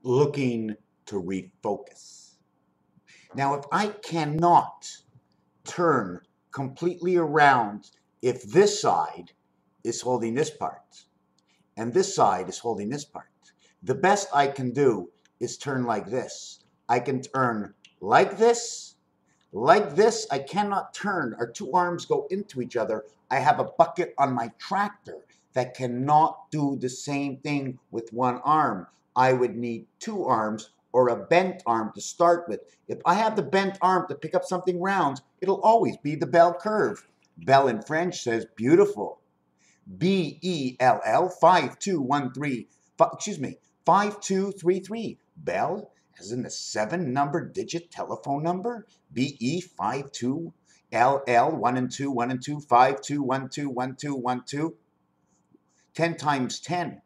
looking to refocus. Now, if I cannot turn completely around, if this side is holding this part and this side is holding this part, the best I can do is turn like this. I can turn like this. Like this, I cannot turn. Our two arms go into each other. I have a bucket on my tractor that cannot do the same thing with one arm. I would need two arms or a bent arm to start with. If I have the bent arm to pick up something round, it'll always be the bell curve. Bell in French says beautiful. B-E-L-L 5213, 5233. Bell, as in the 7-number digit telephone number. BE52LL 1 and 2 1 and 2 52121212. 10 times 10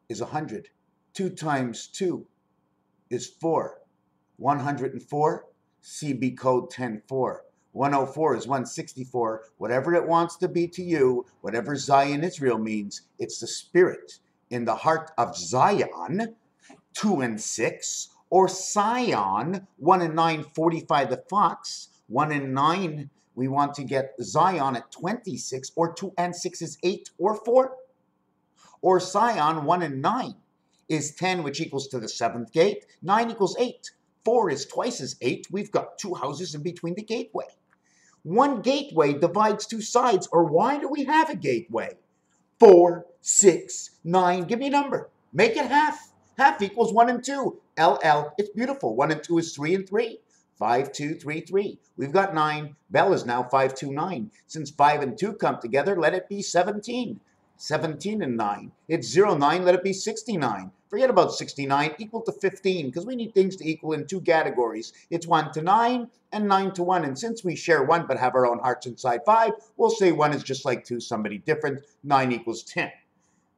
is 100. 2 times 2 is 4. 104, CB code 104. 104 is 164. Whatever it wants to be to you, whatever Zion Israel means, it's the spirit in the heart of Zion, 2 and 6, or Sion, 1 and 9, 45 the fox, 1 and 9, we want to get Zion at 26, or 2 and 6 is 8 or 4, or Sion, 1 and 9 is 10, which equals to the 7th gate, 9 equals 8, 4 is twice as 8, we've got 2 houses in between the gateway. One gateway divides 2 sides, or why do we have a gateway? 4, 6, 9, give me a number, make it half. Half equals 1 and 2. LL, it's beautiful. 1 and 2 is 3 and 3. 5, 2, 3, 3. We've got 9. Bell is now 5, 2, 9. Since 5 and 2 come together, let it be 17. 17 and 9. It's 0, 9, let it be 69. Forget about 69, equal to 15, because we need things to equal in 2 categories. It's 1 to 9 and 9 to 1. And since we share 1 but have our own hearts inside 5, we'll say 1 is just like 2, somebody different. 9 equals 10.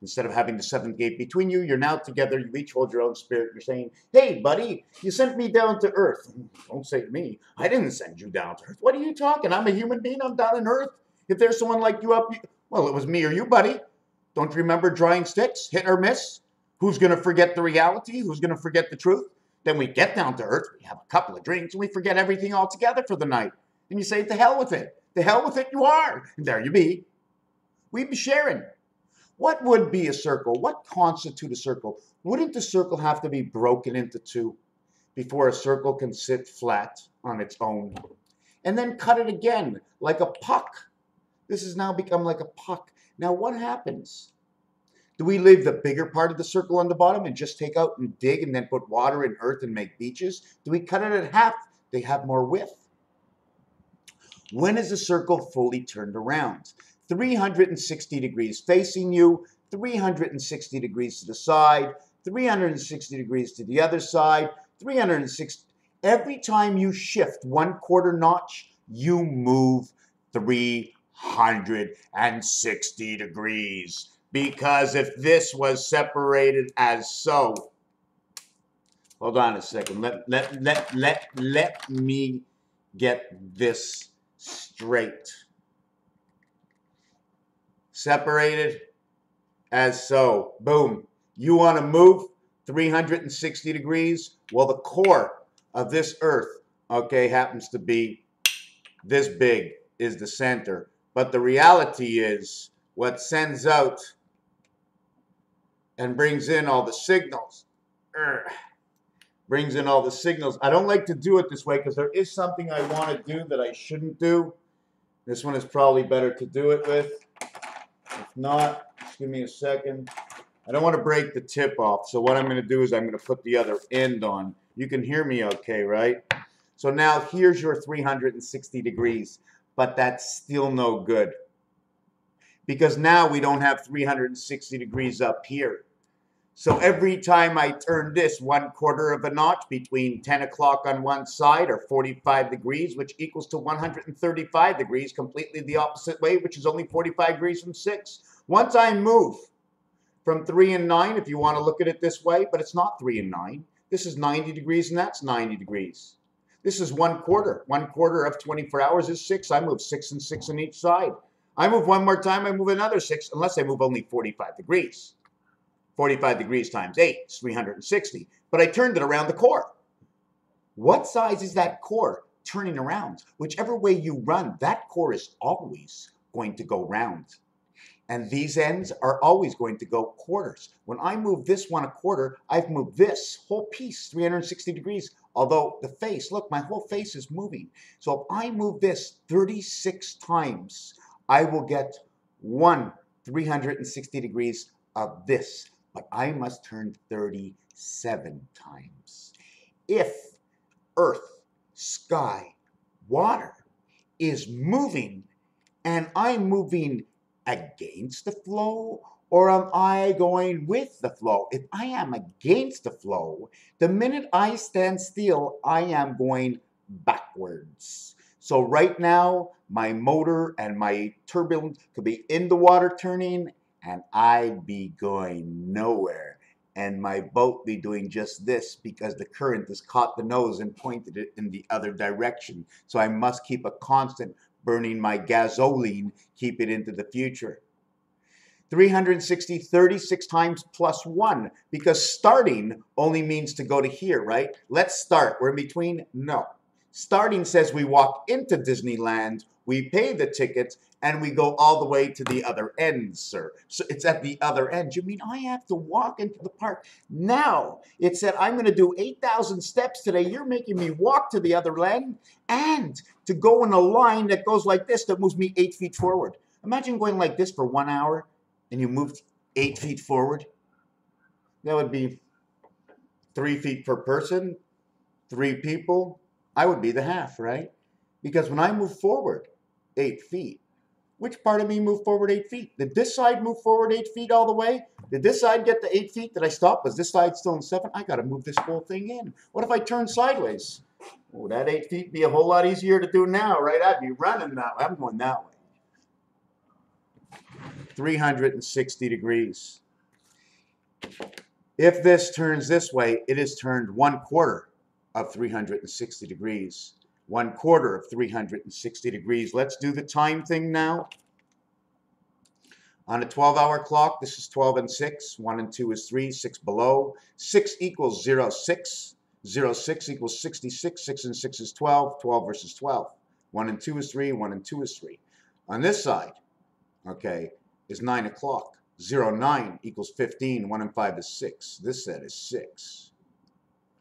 Instead of having the 7th gate between you, you're now together. You each hold your own spirit. You're saying, hey, buddy, you sent me down to earth. Don't say to me, I didn't send you down to earth. What are you talking? I'm a human being. I'm down on earth. If there's someone like you up, well, it was me or you, buddy. Don't you remember drawing sticks, hit or miss? Who's going to forget the reality? Who's going to forget the truth? Then we get down to earth. We have a couple of drinks, and we forget everything altogether for the night. And you say, to hell with it. To hell with it you are. And there you be. We be sharing. What would be a circle? What constitutes a circle? Wouldn't the circle have to be broken into 2 before a circle can sit flat on its own? And then cut it again, like a puck. This has now become like a puck. Now what happens? Do we leave the bigger part of the circle on the bottom and just take out and dig and then put water and earth and make beaches? Do we cut it in half? They have more width. When is a circle fully turned around? 360 degrees facing you, 360 degrees to the side, 360 degrees to the other side, 360. Every time you shift 1/4 notch, you move 360 degrees. Because if this was separated as so, hold on a second, let me get this straight. Separated as so. Boom. You want to move 360 degrees? Well, the core of this earth, okay, happens to be this big is the center. But the reality is what sends out and brings in all the signals. Brings in all the signals. I don't like to do it this way because there is something I want to do that I shouldn't do. This one is probably better to do it with. If not, just give me a second. I don't want to break the tip off. So what I'm going to do is I'm going to put the other end on. You can hear me okay, right? So now here's your 360 degrees. But that's still no good. Because now we don't have 360 degrees up here. So every time I turn this 1/4 of a notch between 10 o'clock on one side or 45 degrees, which equals to 135 degrees, completely the opposite way, which is only 45 degrees from 6. Once I move from 3 and 9, if you want to look at it this way, but it's not 3 and 9. This is 90 degrees and that's 90 degrees. This is 1/4. 1/4 of 24 hours is 6. I move 6 and 6 on each side. I move one more time, I move another 6, unless I move only 45 degrees. 45 degrees times 8 is 360. But I turned it around the core. What size is that core turning around? Whichever way you run, that core is always going to go round. And these ends are always going to go quarters. When I move this one a quarter, I've moved this whole piece 360 degrees. Although the face, look, my whole face is moving. So if I move this 36 times, I will get one 360 degrees of this. But I must turn 37 times. If earth, sky, water is moving and I'm moving against the flow, or am I going with the flow? If I am against the flow, the minute I stand still, I am going backwards. So right now, my motor and my turbine could be in the water turning, and I'd be going nowhere. And my boat be doing just this because the current has caught the nose and pointed it in the other direction. So I must keep a constant burning my gasoline, keep it into the future. 360, 36 times plus 1, because starting only means to go to here, right? Let's start. We're in between? No. Starting says we walk into Disneyland, we pay the tickets, and we go all the way to the other end, sir. So it's at the other end. You mean I have to walk into the park? Now, it said I'm going to do 8,000 steps today. You're making me walk to the other end and to go in a line that goes like this, that moves me 8 feet forward. Imagine going like this for 1 hour and you moved 8 feet forward. That would be 3 feet per person, 3 people. I would be the half, right? Because when I move forward 8 feet, which part of me moved forward 8 feet? Did this side move forward 8 feet all the way? Did this side get to 8 feet? Did I stop? Was this side still in 7? I got to move this whole thing in. What if I turn sideways? Oh, that 8 feet be a whole lot easier to do now, right? I'd be running that way. I'm going that way. 360 degrees. If this turns this way, it is turned 1/4 of 360 degrees. 1/4 of 360 degrees. Let's do the time thing now. On a 12-hour clock, this is 12 and 6. 1 and 2 is 3. 6 below. 6 equals 0, 6. 0, 6 equals 66. 6 and 6 is 12. 12 versus 12. 1 and 2 is 3. 1 and 2 is 3. On this side, okay, is 9 o'clock. 0, 9 equals 15. 1 and 5 is 6. This set is 6.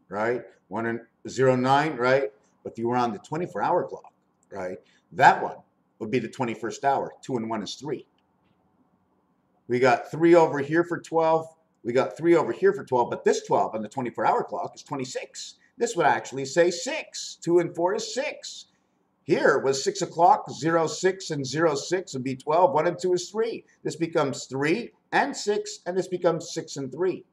Right? 1 and 0, 9, right? If you were on the 24-hour clock, right, that one would be the 21st hour. 2 and 1 is 3. We got 3 over here for 12. We got 3 over here for 12, but this 12 on the 24-hour clock is 26. This would actually say 6. 2 and 4 is 6. Here was 6 o'clock, 0, 6, and 0, 6 would be 12. 1 and 2 is 3. This becomes 3 and 6, and this becomes 6 and 3.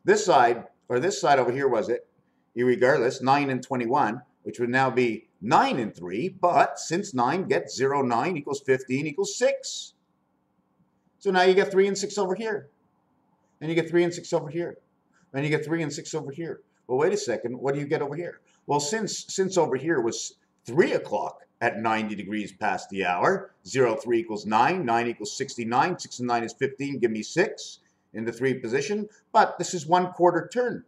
This side, or this side over here, was it? Irregardless, 9 and 21, which would now be 9 and 3, but since 9 gets 0, 9 equals 15 equals 6. So now you get 3 and 6 over here. And you get 3 and 6 over here. And you get 3 and 6 over here. Well, wait a second, what do you get over here? Well, since over here was 3 o'clock at 90 degrees past the hour, 0, 3 equals 9, 9 equals 69, 6 and 9 is 15, give me 6 in the 3 position, but this is 1/4 turn.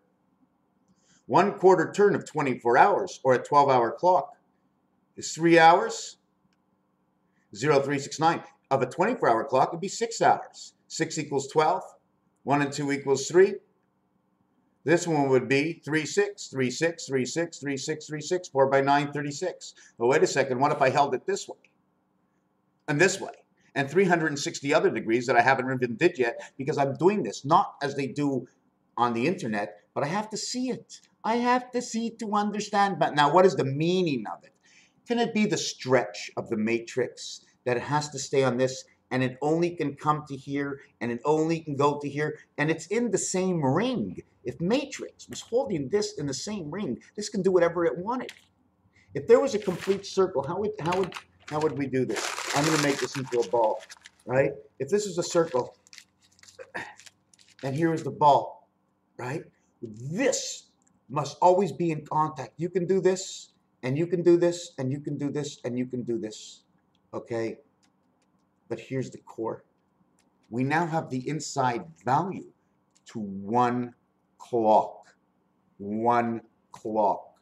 1/4 turn of 24 hours, or a 12-hour clock, is 3 hours. 0, 3, 6, 9. Of a 24-hour clock, it'd be 6 hours. 6 equals 12. 1 and 2 equals 3. This one would be 3, 6, 3, 6, 3, 6, 3, 6, 3, 6, 4 by 9, 36. Well, wait a second. What if I held it this way? And this way? And 360 other degrees that I haven't even did yet, because I'm doing this, not as they do on the internet, but I have to see it. I have to see to understand. But now, what is the meaning of it? Can it be the stretch of the matrix that it has to stay on this, and it only can come to here, and it only can go to here, and it's in the same ring? If matrix was holding this in the same ring, this can do whatever it wanted. If there was a complete circle, how would we do this? I'm going to make this into a ball, right? If this is a circle, and here is the ball, right? This must always be in contact. You can do this, and you can do this, and you can do this, and you can do this, okay? But here's the core. we now have the inside value to 1 clock. 1 clock.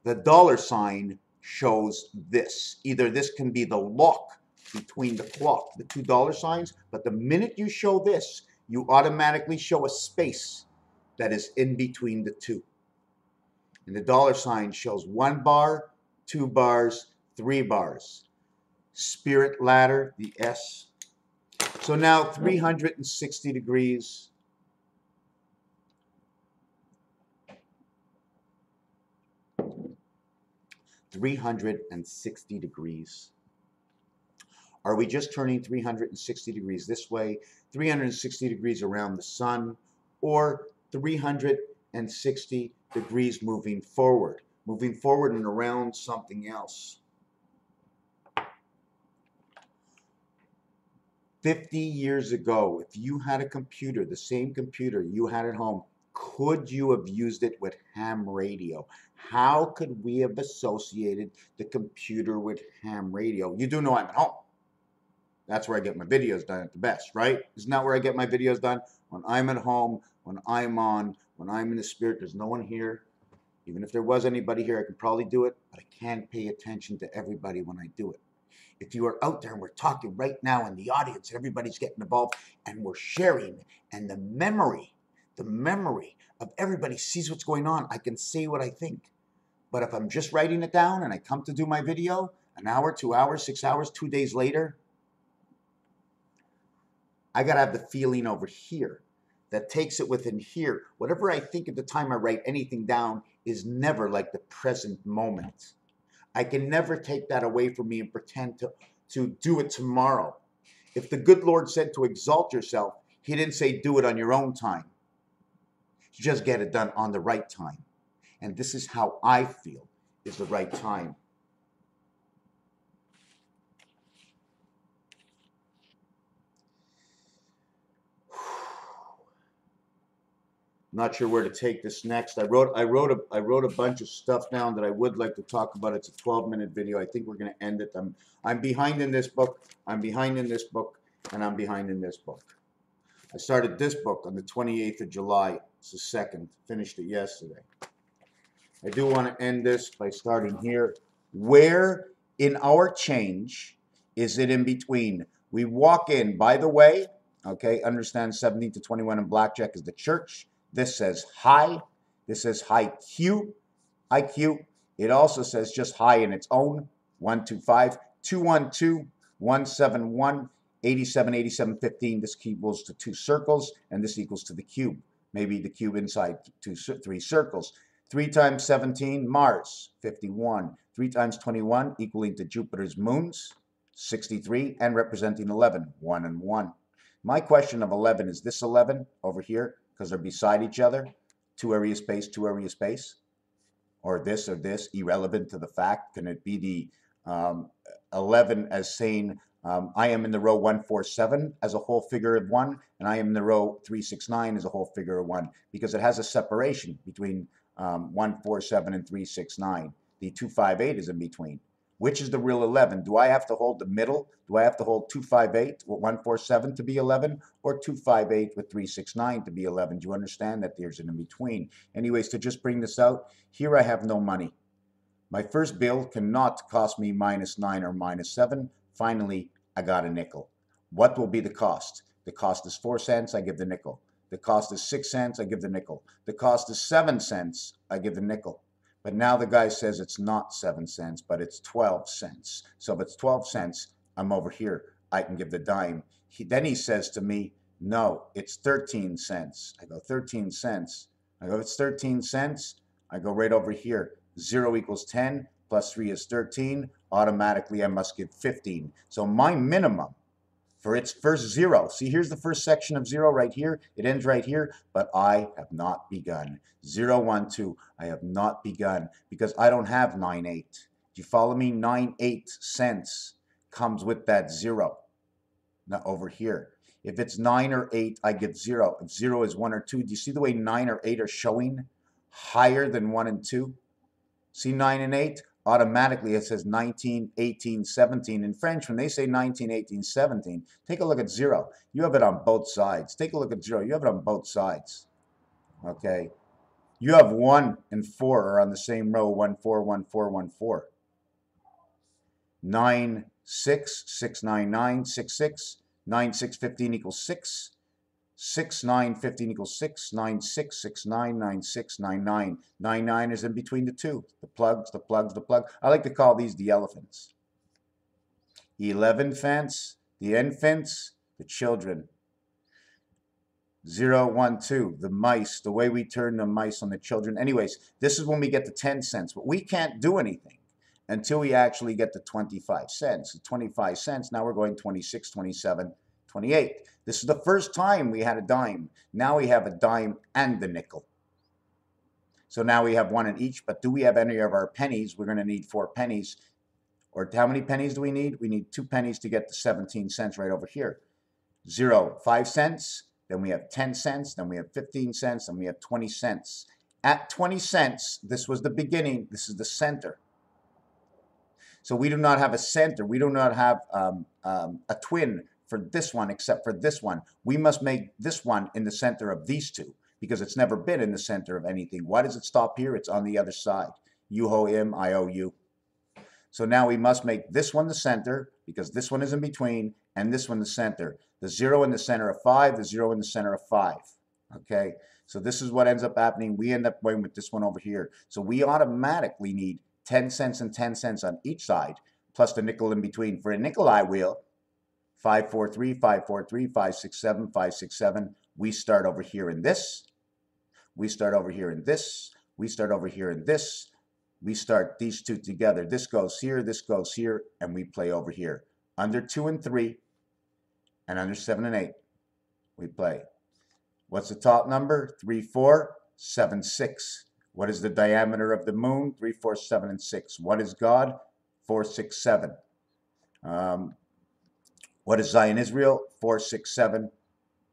The dollar sign shows this. Either this can be the lock between the clock, the two dollar signs, but the minute you show this, you automatically show a space that is in between the two. And the dollar sign shows 1 bar, 2 bars, 3 bars. Spirit ladder, the S. So now 360 degrees. (360 degrees). Are we just turning 360 degrees this way, 360 degrees around the sun, or 360 degrees moving forward and around something else? 50 years ago, if you had a computer, the same computer you had at home, could you have used it with ham radio? How could we have associated the computer with ham radio? You do know I'm at home. That's where I get my videos done at the best, right? Isn't that where I get my videos done? When I'm at home, when I'm on, when I'm in the spirit, there's no one here. Even if there was anybody here, I could probably do it, but I can't pay attention to everybody when I do it. If you are out there and we're talking right now in the audience, everybody's getting involved and we're sharing, and the memory of everybody sees what's going on, I can say what I think. But if I'm just writing it down and I come to do my video, an hour, 2 hours, 6 hours, 2 days later, I got to have the feeling over here that takes it within here. Whatever I think at the time I write anything down is never like the present moment. I can never take that away from me and pretend to do it tomorrow. If the good Lord said to exalt yourself, he didn't say do it on your own time. Just get it done on the right time. And this is how I feel is the right time. Not sure where to take this next. I wrote a bunch of stuff down that I would like to talk about. It's a 12-minute video. I think we're going to end it. I'm behind in this book. I'm behind in this book, and I'm behind in this book. I started this book on the 28th of July. It's the 2nd. Finished it yesterday. I do want to end this by starting here. Where in our change is it in between? We walk in, by the way, okay, understand 17 to 21 in blackjack is the church. This says high. This says high Q. IQ. It also says just high in its own. 125, 212, 171, 87, 87, 15. This equals to 2 circles, and this equals to the cube. Maybe the cube inside 3 circles. 3 times 17, Mars, 51. 3 times 21, equaling to Jupiter's moons, 63, and representing 11, 1 and 1. My question of 11, is this 11 over here? Because they're beside each other, 2 area space, 2 area space, or this, irrelevant to the fact. Can it be the 11 as saying I am in the row 147 as a whole figure of 1, and I am in the row 369 as a whole figure of 1, because it has a separation between 147 and 369. The 258 is in between. Which is the real 11? Do I have to hold the middle? Do I have to hold 258 with 147 to be 11, or 258 with 369 to be 11? Do you understand that there's an in-between? Anyways, to just bring this out, here I have no money. My first bill cannot cost me -9 or -7. Finally, I got a nickel. What will be the cost? The cost is 4 cents, I give the nickel. The cost is 6 cents, I give the nickel. The cost is 7 cents, I give the nickel. But now the guy says it's not 7 cents, but it's 12 cents. So if it's 12 cents, I'm over here. I can give the dime. Then he says to me, no, it's 13 cents. I go, 13 cents. I go, it's 13 cents. I go right over here. 0 equals 10, plus 3 is 13. Automatically, I must give 15. So my minimum for its first 0. See, here's the first section of 0 right here. It ends right here, but I have not begun. 0, 1, 2. I have not begun because I don't have 9/8. Do you follow me? 9/8 cents comes with that 0. Now over here. If it's 9 or 8, I give 0. If 0 is 1 or 2, do you see the way 9 or 8 are showing higher than 1 and 2? See 9 and 8? automatically it says 19, 18, 17. In French, when they say 19, 18, 17, take a look at 0. You have it on both sides. Take a look at 0. You have it on both sides. Okay? You have 1 and 4 are on the same row. 1, 4, 1, 4, 1, 4. 9, 6, 6, 9, 9, 6, 6. 9, 6, 15 equals 6. 6, 9, 15 equals 6. 9, 6, 6, 9, 9, 6, 9, 9. 9, 9 is in between the two. The plugs, the plugs, the plug. I like to call these the elephants. 11 fence, the infants, the children. 0, 1, 2, the mice, the way we turn the mice on the children. Anyways, this is when we get to 10 cents, but we can't do anything until we actually get to 25 cents. 25 cents, now we're going 26, 27, 28. This is the first time we had a dime. Now we have a dime and the nickel. So now we have 1 in each, but do we have any of our pennies? We're going to need 4 pennies. Or how many pennies do we need? We need 2 pennies to get to 17 cents right over here. 0, 5 cents. Then we have 10 cents, then we have 15 cents, and we have 20 cents. At 20 cents, this was the beginning, this is the center. So we do not have a center. We do not have a twin for this one except for this one. We must make this one in the center of these two because it's never been in the center of anything. Why does it stop here? It's on the other side. You ho him, I owe you. So now we must make this one the center because this one is in between and this one the center. The 0 in the center of 5, the 0 in the center of 5. Okay, so this is what ends up happening. We end up going with this one over here. So we automatically need 10 cents and 10 cents on each side, plus the nickel in between. For a nickel I wheel, 543, 543, 567, 567. We start over here in this. We start over here in this. We start over here in this. We start these two together. This goes here, and we play over here. Under 2 and 3, and under 7 and 8, we play. What's the top number? 3, 4, 7, 6. What is the diameter of the moon? 3, 4, 7, and 6. What is God? 4, 6, 7. What is Zion Israel? 4, 6, 7,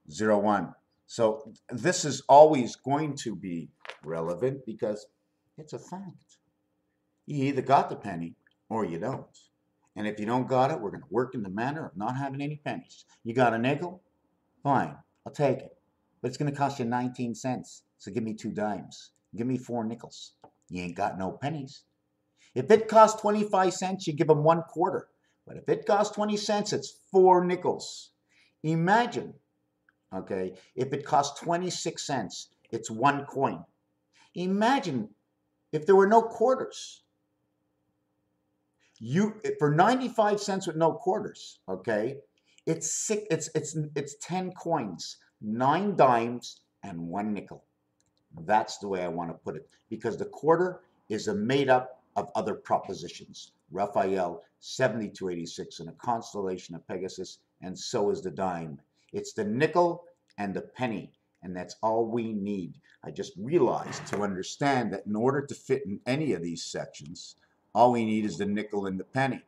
0, 1. So this is always going to be relevant because it's a fact. You either got the penny or you don't. And if you don't got it, we're going to work in the manner of not having any pennies. You got a nickel? Fine, I'll take it. But it's going to cost you 19 cents. So give me 2 dimes. Give me 4 nickels. You ain't got no pennies. If it costs 25 cents, you give them 1 quarter. But if it costs 20 cents, it's 4 nickels. Imagine, okay, if it costs 26 cents, it's 1 coin. Imagine if there were no quarters. For 95 cents with no quarters, okay, it's 10 coins, 9 dimes, and 1 nickel. That's the way I want to put it, because the quarter is made up of other propositions. Raphael, 7286, in a constellation of Pegasus, and so is the dime. It's the nickel and the penny, and that's all we need. I just realized to understand that in order to fit in any of these sections, all we need is the nickel and the penny.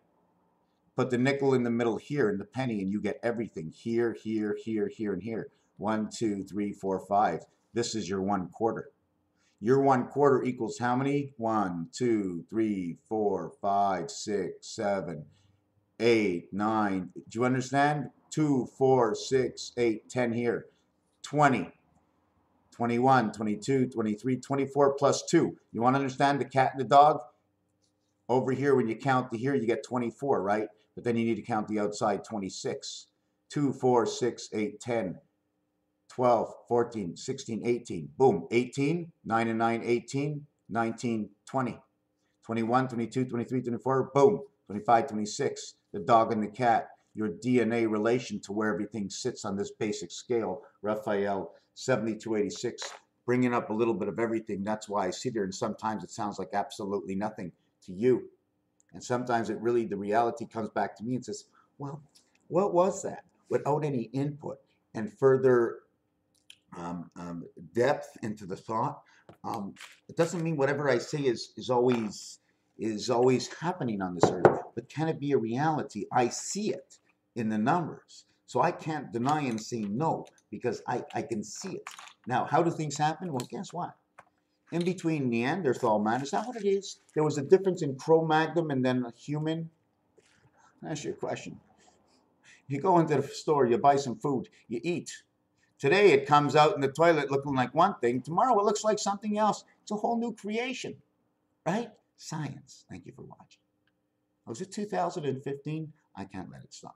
Put the nickel in the middle here and the penny, and you get everything here, here, here, here, and here. 1, 2, 3, 4, 5. This is your 1 quarter. Your 1 quarter equals how many? 1, 2, 3, 4, 5, 6, 7, 8, 9. Do you understand? 2, 4, 6, 8, 10 here. 20, 21, 22, 23, 24 plus 2. You want to understand the cat and the dog? Over here, when you count to here, you get 24, right? But then you need to count the outside 26. 2, 4, 6, 8, 10, 12, 14, 16, 18. Boom, 18, 9 and 9, 18, 19, 20, 21, 22, 23, 24. Boom, 25, 26. The dog and the cat, your DNA relation to where everything sits on this basic scale. Raphael, 7286, bringing up a little bit of everything. That's why I sit here, and sometimes it sounds like absolutely nothing to you. And sometimes it really, the reality comes back to me and says, well, what was that? Without any input and further depth into the thought, it doesn't mean whatever I say is always happening on this earth, but can it be a reality? I see it in the numbers. So I can't deny and say no, because I can see it. Now, how do things happen? Well, guess what? in between Neanderthal man? Is that what it is? There was a difference in Cro-Magnon and then a human? I'll ask you a question. You go into the store, you buy some food, you eat. Today it comes out in the toilet looking like one thing. Tomorrow it looks like something else. It's a whole new creation, right? Science. Thank you for watching. Was it 2015? I can't let it stop.